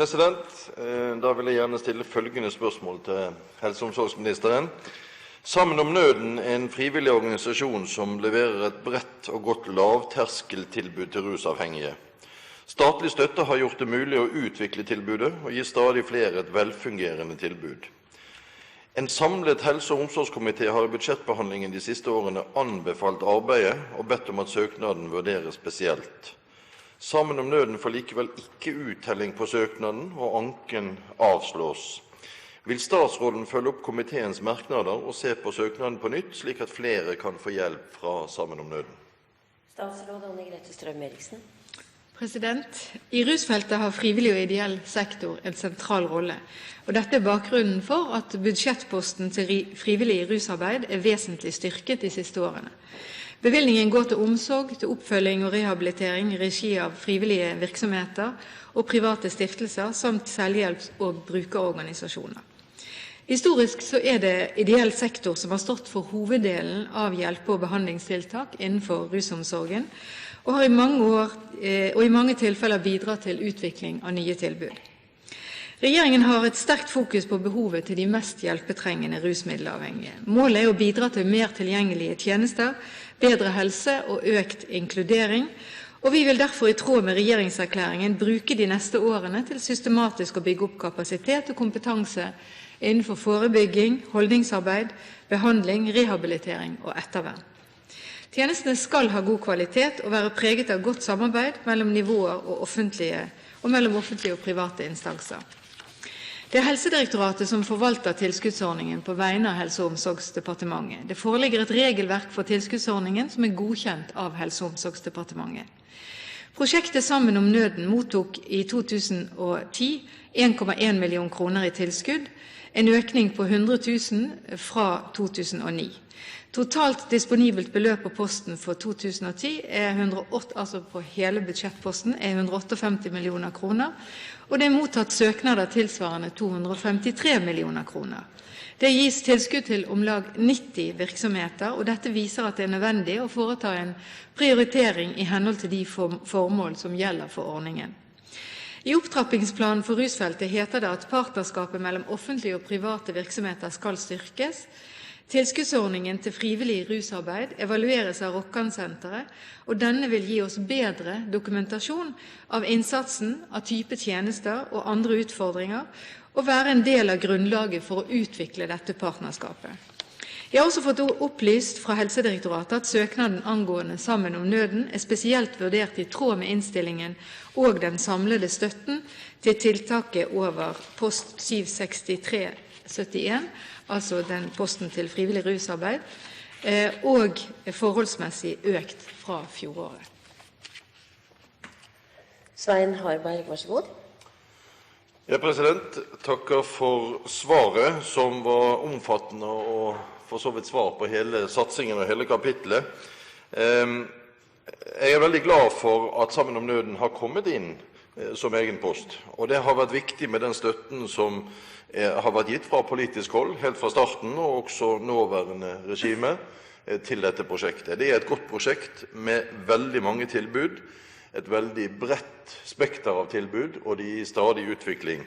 Da vil jeg gjerne stille følgende spørsmål til helse- og omsorgsministeren. Sammen om nøden er en frivillig organisasjon som leverer et bredt og godt lavterskeltilbud til rusavhengige. Statlig støtte har gjort det mulig å utvikle tilbudet og gi stadig flere et velfungerende tilbud. En samlet helse- og omsorgskomité har i budsjettbehandlingen de siste årene anbefalt arbeidet og bedt om at søknaden vurderes spesielt. Sammen om nøden får likevel ikke uttelling på søknaden, og anken avslås. Vil statsråden følge opp komiteens merknader og se på søknaden på nytt, slik at flere kan få hjelp fra Sammen om nøden? Statsråd Anne-Grete Strøm-Erichsen. I rusfeltet har frivillig og ideell sektor en sentral rolle, og dette er bakgrunnen for at budsjettposten til frivillig rusarbeid er vesentlig styrket de siste årene. Bevilgningen går til omsorg, til oppfølging og rehabilitering i regi av frivillige virksomheter og private stiftelser, samt selvhjelps- og brukerorganisasjoner. Historisk så er det ideell sektor som har stått for hoveddelen av hjelpe- og behandlingstiltak innenfor rusomsorgen, og har i mange tilfeller bidratt til utvikling av nye tilbud. Regjeringen har et sterkt fokus på behovet til de mest hjelpetrengende rusmiddelavhengige. Målet er å bidra til mer tilgjengelige tjenester, bedre helse og økt inkludering, og vi vil derfor i tråd med regjeringserklæringen bruke de neste årene til systematisk å bygge opp kapasitet og kompetanse innenfor forebygging, holdningsarbeid, behandling, rehabilitering og ettervern. Tjenestene skal ha god kvalitet og være preget av godt samarbeid mellom nivåer og mellom offentlige og private instanser. Det er Helsedirektoratet som forvalter tilskuddsordningen på vegne av Helse- og omsorgsdepartementet. Det foreligger et regelverk for tilskuddsordningen som er godkjent av Helse- og omsorgsdepartementet. Prosjektet Sammen om nøden mottok i 2010 1,1 million kroner i tilskudd, en økning på 100 000 fra 2009. Totalt disponibelt beløp på posten for 2010 altså på hele budsjettposten, er 158 millioner kroner, og det er mottatt søknader tilsvarende 253 millioner kroner. Det gis tilskudd til om lag 90 virksomheter, og dette viser at det er nødvendig å foreta en prioritering i henhold til de formål som gjelder for ordningen. I opptrappingsplanen for rusfeltet heter det at partnerskapet mellom offentlige og private virksomheter skal styrkes. Tilskuddsordningen til frivillig rusarbeid evalueres av Rokkansenteret, og denne vil gi oss bedre dokumentasjon av innsatsen, av type tjenester og andre utfordringer, og være en del av grunnlaget for å utvikle dette partnerskapet. Jeg har også fått opplyst fra Helsedirektoratet at søknaden angående Sammen om nøden er spesielt vurdert i tråd med innstillingen og den samlede støtten til tiltaket over post 76371, altså den posten til frivillig rusarbeid, og forholdsmessig økt fra fjoråret. Svein Harberg, vær så god. Ja, takker for svaret, som var omfattende og for så vidt svar på hele satsingen og hele kapitlet. Jeg er veldig glad for at Sammen om nøden har kommet inn som egen post, og det har vært viktig med den støtten som har vært gitt fra politisk hold, helt fra starten, og også nåværende regime, til dette prosjektet. Det er et godt prosjekt med veldig mange tilbud, et veldig bredt spekter av tilbud, og de er i stadig utvikling.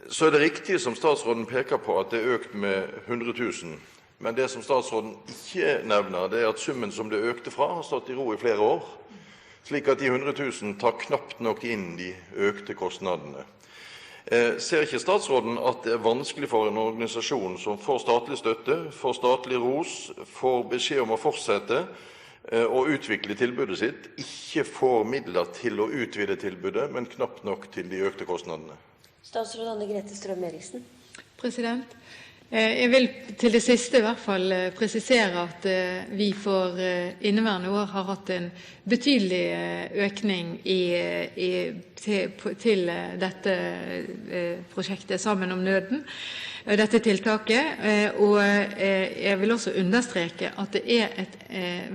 Så er det riktig som statsråden peker på at det er økt med 100 000, men det som statsråden ikke nevner, det er at summen som det økte fra har stått i ro i flere år, slik at de 100 000 tar knapt nok inn de økte kostnadene. Ser ikke statsråden at det er vanskelig for en organisasjon som får statlig støtte, får statlig ros, får beskjed om å fortsette og utvikle tilbudet sitt, ikke får midler til å utvide tilbudet, men knapt nok til de økte kostnadene? Statsråd Anne-Grete Strøm-Erichsen. Jeg vil til det siste i hvert fall presisere at vi for inneværende år har hatt en betydelig økning til dette prosjektet Sammen om nøden, dette tiltaket, og jeg vil også understreke at det er et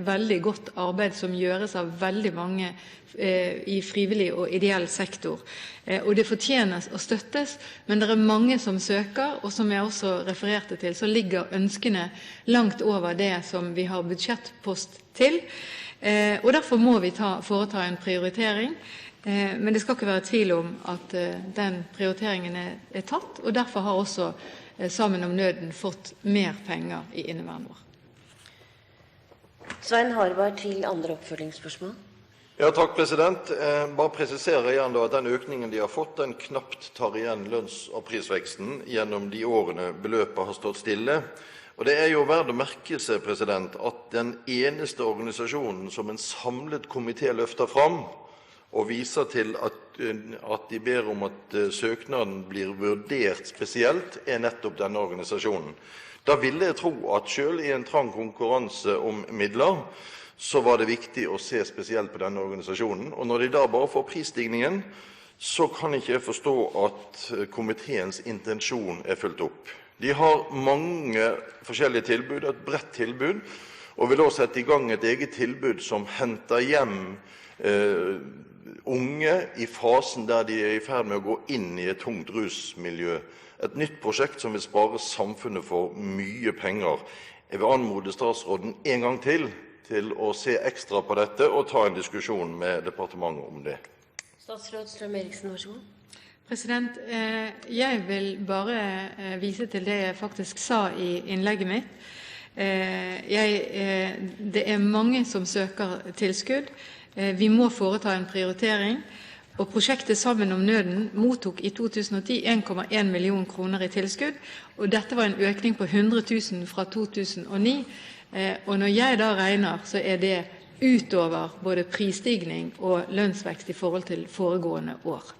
veldig godt arbeid som gjøres av veldig mange i frivillig og ideell sektor, og det fortjenes og støttes, men det er mange som søker, og som jeg også refererte til, så ligger ønskene langt over det som vi har budsjettpost til, og derfor må vi foreta en prioritering. Men det skal ikke være tvil om at den prioriteringen er tatt, og derfor har også Sammen om nøden fått mer penger i inneværende år. Svein Harberg til andre oppfølgingsspørsmål. Ja, takk, president. Bare presiserer igjen da at den økningen de har fått, den knapt tar igjen lønns- og prisveksten gjennom de årene beløpet har stått stille. Og det er jo verdt å merke seg, president, at den eneste organisasjonen som en samlet komité løfter fram, og viser til at de ber om at søknaden blir vurdert spesielt, er nettopp denne organisasjonen. Da ville jeg tro at selv i en trang konkurranse om midler, så var det viktig å se spesielt på denne organisasjonen. Og når de da bare får prisstigningen, så kan ikke jeg forstå at komiteens intensjon er fulgt opp. De har mange forskjellige tilbud, et bredt tilbud, og vil også sette i gang et eget tilbud som henter hjem unge i fasen der de er i ferd med å gå inn i et tungt rusmiljø. Et nytt prosjekt som vil spare samfunnet for mye penger. Jeg vil anmode statsråden en gang til å se ekstra på dette og ta en diskusjon med departementet om det. Statsråd Strøm-Erichsen, vær så god. President, jeg vil bare vise til det jeg faktisk sa i innlegget mitt. Det er mange som søker tilskudd. Vi må foreta en prioritering, og prosjektet Sammen om nøden mottok i 2010 1,1 million kroner i tilskudd, og dette var en økning på 100 000 fra 2009, og når jeg da regner, så er det utover både prisstigning og lønnsvekst i forhold til foregående år.